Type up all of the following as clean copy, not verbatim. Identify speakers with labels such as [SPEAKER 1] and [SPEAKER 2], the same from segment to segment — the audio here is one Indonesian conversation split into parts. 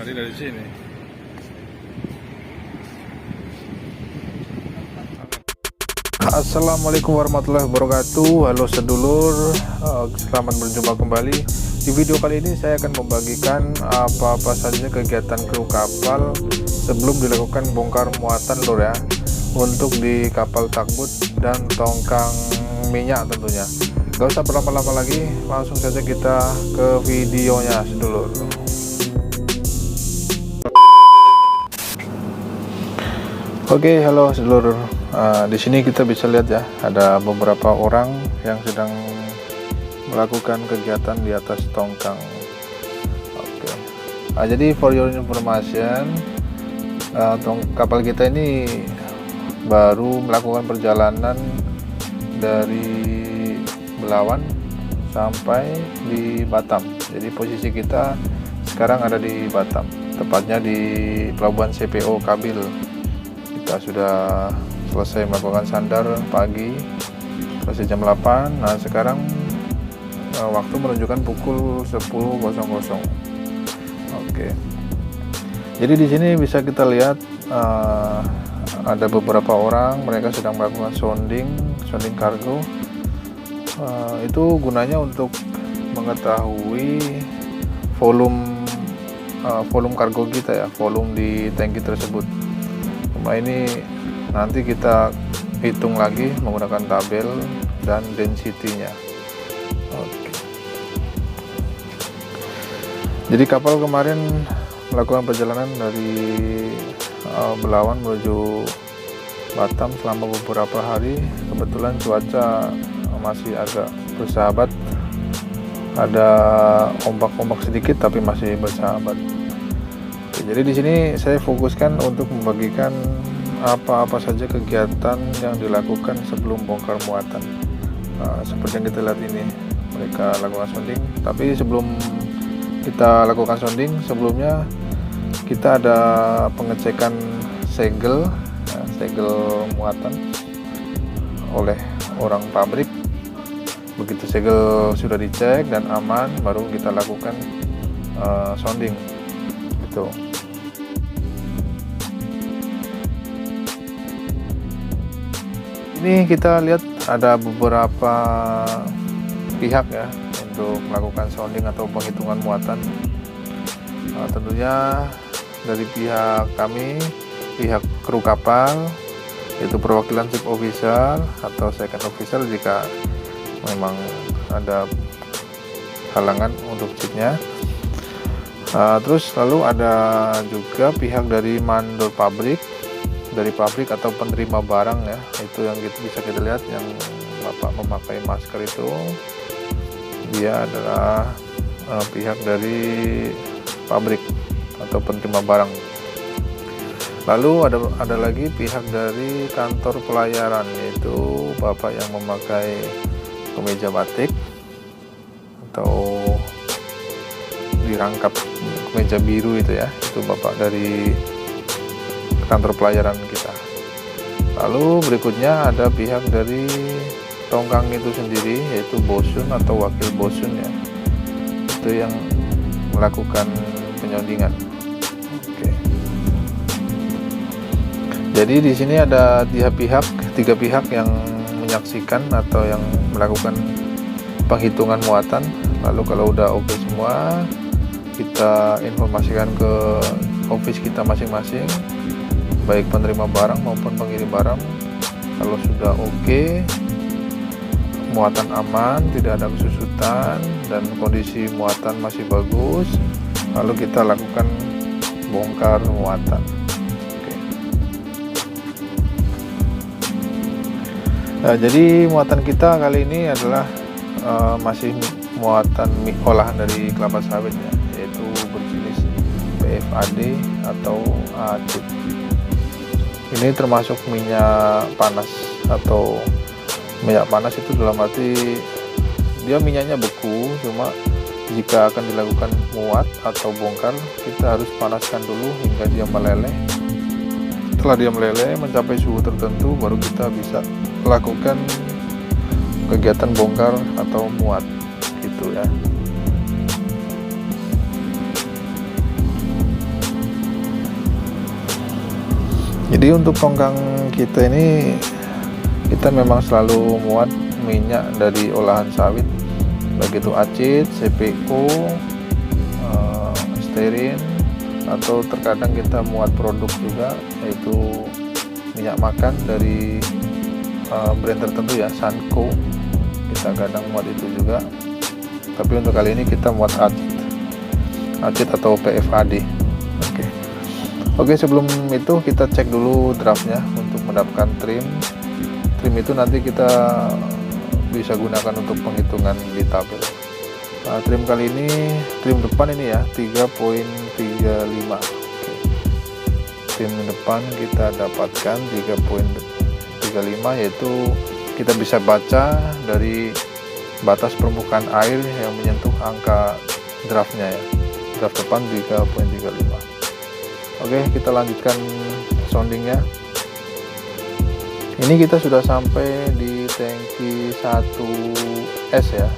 [SPEAKER 1] Lari dari sini. Assalamualaikum warahmatullahi wabarakatuh. Halo sedulur, selamat berjumpa kembali. Di video kali ini saya akan membagikan apa-apa saja kegiatan kru kapal sebelum dilakukan bongkar muatan lur ya, untuk di kapal tugboat dan tongkang minyak tentunya. Gak usah berlama-lama lagi, langsung saja kita ke videonya sedulur. Oke, halo sedulur. Di sini kita bisa lihat ya, ada beberapa orang yang sedang melakukan kegiatan di atas tongkang. Oke. Jadi for your information, kapal kita ini baru melakukan perjalanan dari Belawan sampai di Batam. Jadi posisi kita sekarang ada di Batam, tepatnya di Pelabuhan CPO Kabil. Kita sudah selesai melakukan sandar pagi, selesai jam 8. Nah sekarang waktu menunjukkan pukul 10.00. Oke. Jadi di sini bisa kita lihat ada beberapa orang, mereka sedang melakukan sounding kargo. Itu gunanya untuk mengetahui volume kargo kita ya, volume di tangki tersebut. Cuma ini nanti kita hitung lagi menggunakan tabel dan density-nya. Oke. Jadi kapal kemarin melakukan perjalanan dari Belawan menuju Batam selama beberapa hari. Kebetulan cuaca masih agak bersahabat, ada ombak-ombak sedikit tapi masih bersahabat. Oke, jadi di sini saya fokuskan untuk membagikan apa-apa saja kegiatan yang dilakukan sebelum bongkar muatan. Seperti yang kita lihat ini, mereka lakukan sounding. Tapi sebelum kita lakukan sounding, sebelumnya kita ada pengecekan segel muatan oleh orang pabrik. Begitu segel sudah dicek dan aman, baru kita lakukan sounding. Gitu. Ini kita lihat ada beberapa pihak ya untuk melakukan sounding atau penghitungan muatan. Tentunya dari pihak kami, pihak kru kapal, yaitu perwakilan ship officer atau second officer jika memang ada halangan untuk shipnya. Terus lalu ada juga pihak dari mandor pabrik, dari pabrik atau penerima barang ya, itu yang bisa kita lihat yang bapak memakai masker itu, dia adalah pihak dari pabrik atau penerima barang. Lalu ada lagi pihak dari kantor pelayaran, yaitu bapak yang memakai kemeja batik atau dirangkap kemeja biru itu ya, itu bapak dari kantor pelayaran kita. Lalu berikutnya ada pihak dari tongkang itu sendiri, yaitu bosun atau wakil bosun ya, itu yang melakukan penyondingan. Oke. Jadi di sini ada tiga pihak yang menyaksikan atau yang melakukan penghitungan muatan. Lalu kalau udah oke semua, kita informasikan ke office kita masing-masing, baik penerima barang maupun pengirim barang. Kalau sudah oke, muatan aman, tidak ada kesusutan, dan kondisi muatan masih bagus, lalu kita lakukan bongkar muatan. Oke. Nah, jadi muatan kita kali ini adalah masih muatan olahan dari kelapa sawit ya, yaitu berjenis PFAD atau AD. Ini termasuk minyak panas, atau minyak panas itu dalam arti dia minyaknya beku, cuma jika akan dilakukan muat atau bongkar, kita harus panaskan dulu hingga dia meleleh. Setelah dia meleleh mencapai suhu tertentu, baru kita bisa lakukan kegiatan bongkar atau muat gitu ya. Jadi untuk tongkang kita ini, kita memang selalu muat minyak dari olahan sawit, baik itu acid, CPO, stearin, atau terkadang kita muat produk juga, yaitu minyak makan dari brand tertentu ya, Sanko, kita kadang muat itu juga. Tapi untuk kali ini kita muat acid atau PFAD. Oke, sebelum itu kita cek dulu draftnya untuk mendapatkan trim itu nanti kita bisa gunakan untuk penghitungan di tabel. Trim kali ini, trim depan ini ya 3.35. Trim depan kita dapatkan 3.35, yaitu kita bisa baca dari batas permukaan air yang menyentuh angka draftnya ya. Draft depan 3.35. Oke, kita lanjutkan soundingnya. Ini kita sudah sampai di tangki 1S ya,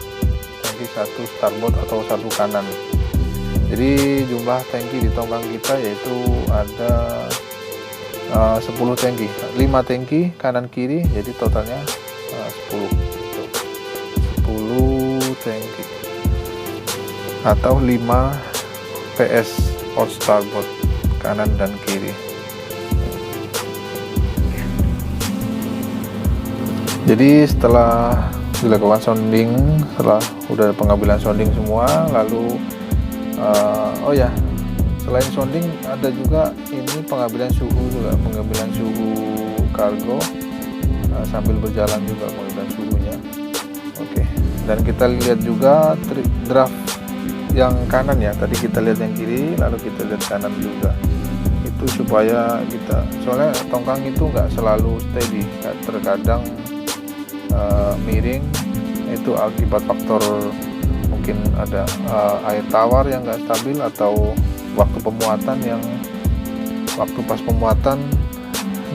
[SPEAKER 1] tangki 1 starboard atau 1 kanan. Jadi jumlah tangki di tongkang kita yaitu ada 10 tangki, 5 tangki kanan kiri, jadi totalnya 10 tangki atau 5 PS out starboard kanan dan kiri. Jadi setelah dilakukan sounding, setelah udah pengambilan sounding semua, lalu oh ya, selain sounding ada juga ini pengambilan suhu kargo, sambil berjalan juga pengambilan suhunya. Oke, dan kita lihat juga draft yang kanan ya, tadi kita lihat yang kiri, lalu kita lihat kanan juga. Itu supaya kita, soalnya tongkang itu nggak selalu steady, terkadang miring, itu akibat faktor mungkin ada air tawar yang nggak stabil, atau waktu pemuatan waktu pas pemuatan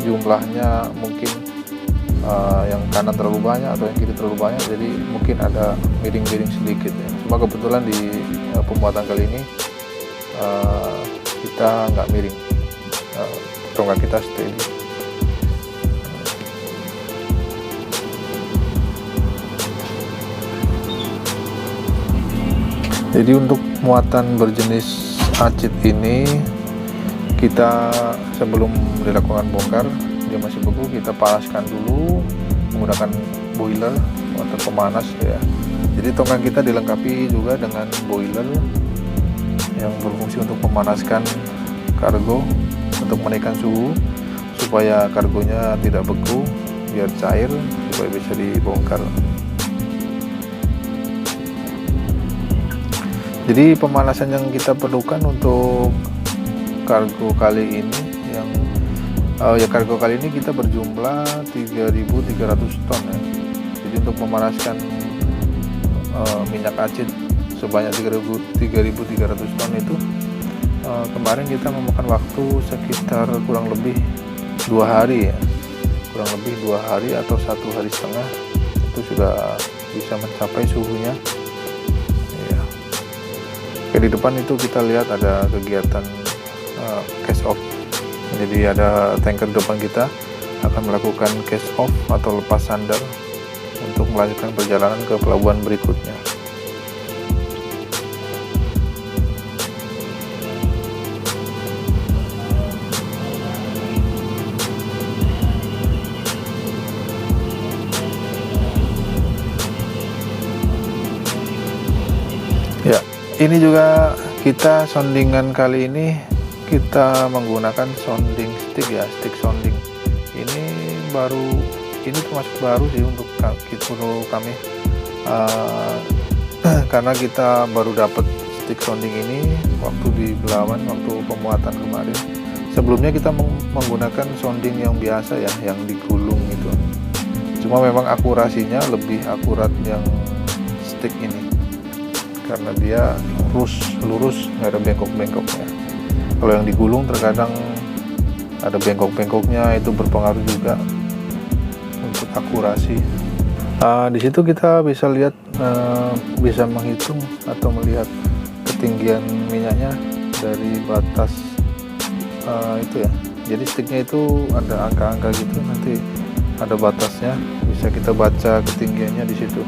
[SPEAKER 1] jumlahnya mungkin yang kanan terlalu banyak atau yang kiri terlalu banyak, jadi mungkin ada miring-miring sedikit ya. Cuma kebetulan di pemuatan kali ini kita nggak miring, tongkang kita steady. Jadi untuk muatan berjenis acid ini, kita sebelum dilakukan bongkar, dia masih beku, kita panaskan dulu menggunakan boiler atau pemanas ya. Jadi tongkang kita dilengkapi juga dengan boiler yang berfungsi untuk memanaskan kargo, untuk menaikkan suhu supaya kargonya tidak beku, biar cair, supaya bisa dibongkar. Jadi pemanasan yang kita perlukan untuk kargo kali ini kargo kali ini kita berjumlah 3.300 ton ya. Jadi untuk memanaskan minyak acid sebanyak 3.300 ton itu, kemarin kita memakan waktu sekitar kurang lebih 2 hari ya, kurang lebih 2 hari atau 1 hari setengah, itu sudah bisa mencapai suhunya. Oke, di depan itu kita lihat ada kegiatan cast off. Jadi ada tanker depan kita akan melakukan cast off atau lepas sandar untuk melanjutkan perjalanan ke pelabuhan berikutnya. Ya, ini juga kita soundingan kali ini kita menggunakan sounding stick ya, stick sounding. Ini termasuk baru sih untuk kami, karena kita baru dapat stick sounding ini waktu di Belawan, waktu pemuatan kemarin. Sebelumnya kita menggunakan sounding yang biasa ya, yang digulung itu. Cuma memang akurasinya lebih akurat yang stick ini, karena dia lurus, nggak ada bengkok-bengkoknya. Kalau yang digulung terkadang ada bengkok-bengkoknya, itu berpengaruh juga untuk akurasi. Di situ kita bisa lihat, bisa menghitung atau melihat ketinggian minyaknya dari batas itu ya, Jadi sticknya itu ada angka-angka gitu, nanti ada batasnya, bisa kita baca ketinggiannya di situ.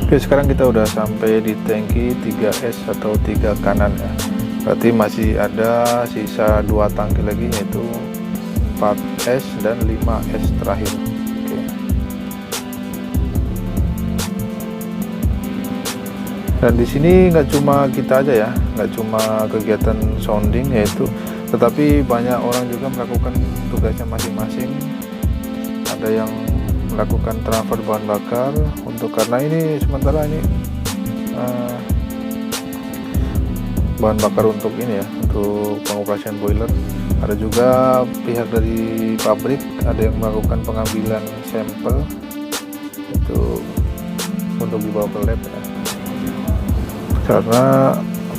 [SPEAKER 1] Oke, sekarang kita udah sampai di tangki 3S atau 3 kanan ya. Berarti masih ada sisa 2 tangki lagi, yaitu 4S dan 5S terakhir. Oke. Dan di sini nggak cuma kita aja ya, nggak cuma kegiatan sounding yaitu, tetapi banyak orang juga melakukan tugasnya masing-masing. Ada yang melakukan transfer bahan bakar karena ini sementara ini bahan bakar untuk ini ya, untuk pengoperasian boiler. Ada juga pihak dari pabrik, ada yang melakukan pengambilan sampel itu untuk dibawa ke lab ya, karena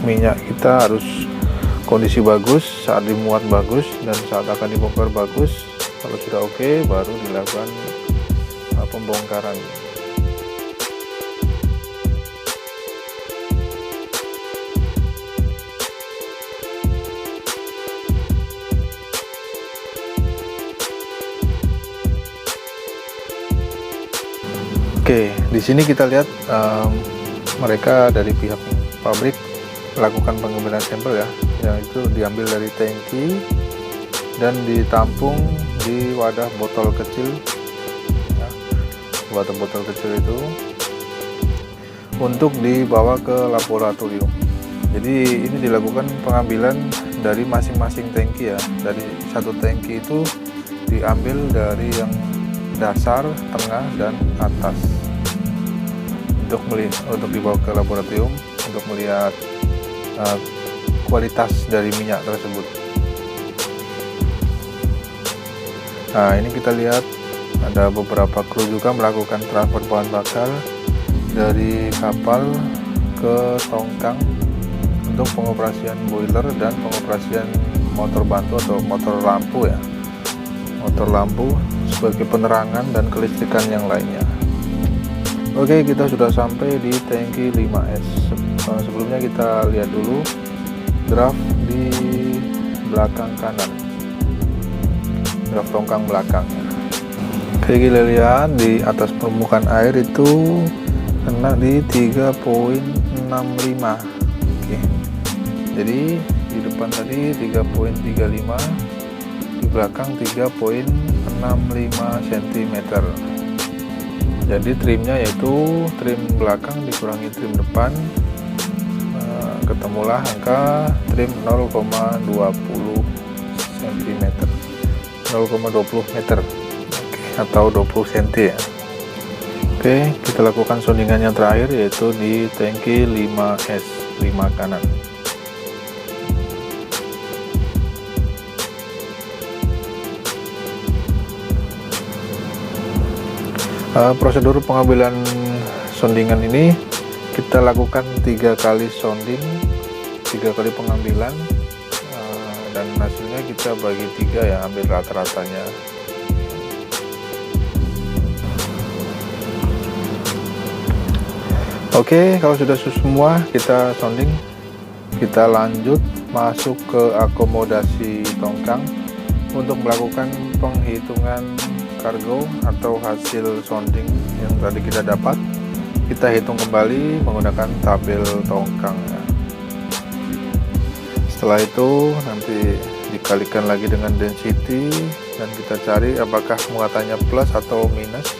[SPEAKER 1] minyak kita harus kondisi bagus, saat dimuat bagus, dan saat akan dibongkar bagus. Kalau sudah oke, baru dilakukan pembongkaran. Oke, di sini kita lihat mereka dari pihak pabrik melakukan pengambilan sampel ya, yang itu diambil dari tangki dan ditampung di wadah botol kecil. Botol kecil itu untuk dibawa ke laboratorium. Jadi ini dilakukan pengambilan dari masing-masing tangki ya. Dari satu tangki itu diambil dari yang dasar, tengah, dan atas untuk dibawa ke laboratorium untuk melihat kualitas dari minyak tersebut. Nah, ini kita lihat ada beberapa kru juga melakukan transfer bahan bakar dari kapal ke tongkang untuk pengoperasian boiler dan pengoperasian motor bantu atau motor lampu ya, motor lampu sebagai penerangan dan kelistrikan yang lainnya. Oke, kita sudah sampai di tangki 5S. Sebelumnya kita lihat dulu draft di belakang kanan, draft tongkang belakangnya. Oke, kita lihat di atas permukaan air itu kena di 3.65. Oke, jadi di depan tadi 3.35, di belakang 3.65 cm. Jadi trimnya yaitu trim belakang dikurangi trim depan, ketemulah angka trim 0,20 cm, 0,20 meter atau 20 cm ya. Oke, kita lakukan soundingan yang terakhir yaitu di tangki 5S, 5 kanan. Prosedur pengambilan soundingan ini kita lakukan 3 kali sounding, 3 kali pengambilan, dan hasilnya kita bagi 3 ya, ambil rata-ratanya. Oke, kalau sudah semua kita sounding, kita lanjut masuk ke akomodasi tongkang untuk melakukan penghitungan kargo atau hasil sounding yang tadi kita dapat. Kita hitung kembali menggunakan tabel tongkang. Setelah itu nanti dikalikan lagi dengan density dan kita cari apakah muatannya plus atau minus.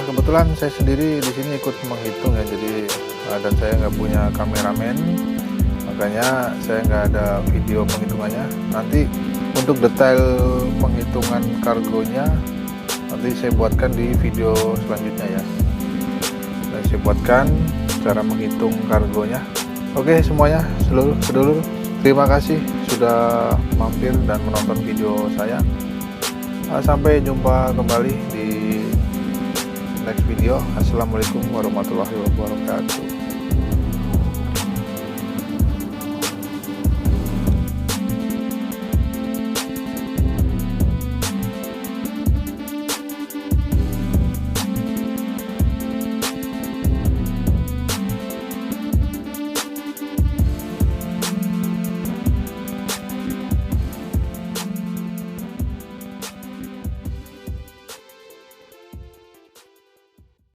[SPEAKER 1] Kebetulan saya sendiri di sini ikut menghitung ya, jadi dan saya nggak punya kameramen, makanya saya nggak ada video penghitungannya. Nanti untuk detail penghitungan kargonya nanti saya buatkan di video selanjutnya ya. Dan saya buatkan cara menghitung kargonya. Oke semuanya, sedulur, terima kasih sudah mampir dan menonton video saya. Sampai jumpa kembali di next video. Assalamualaikum warahmatullahi wabarakatuh.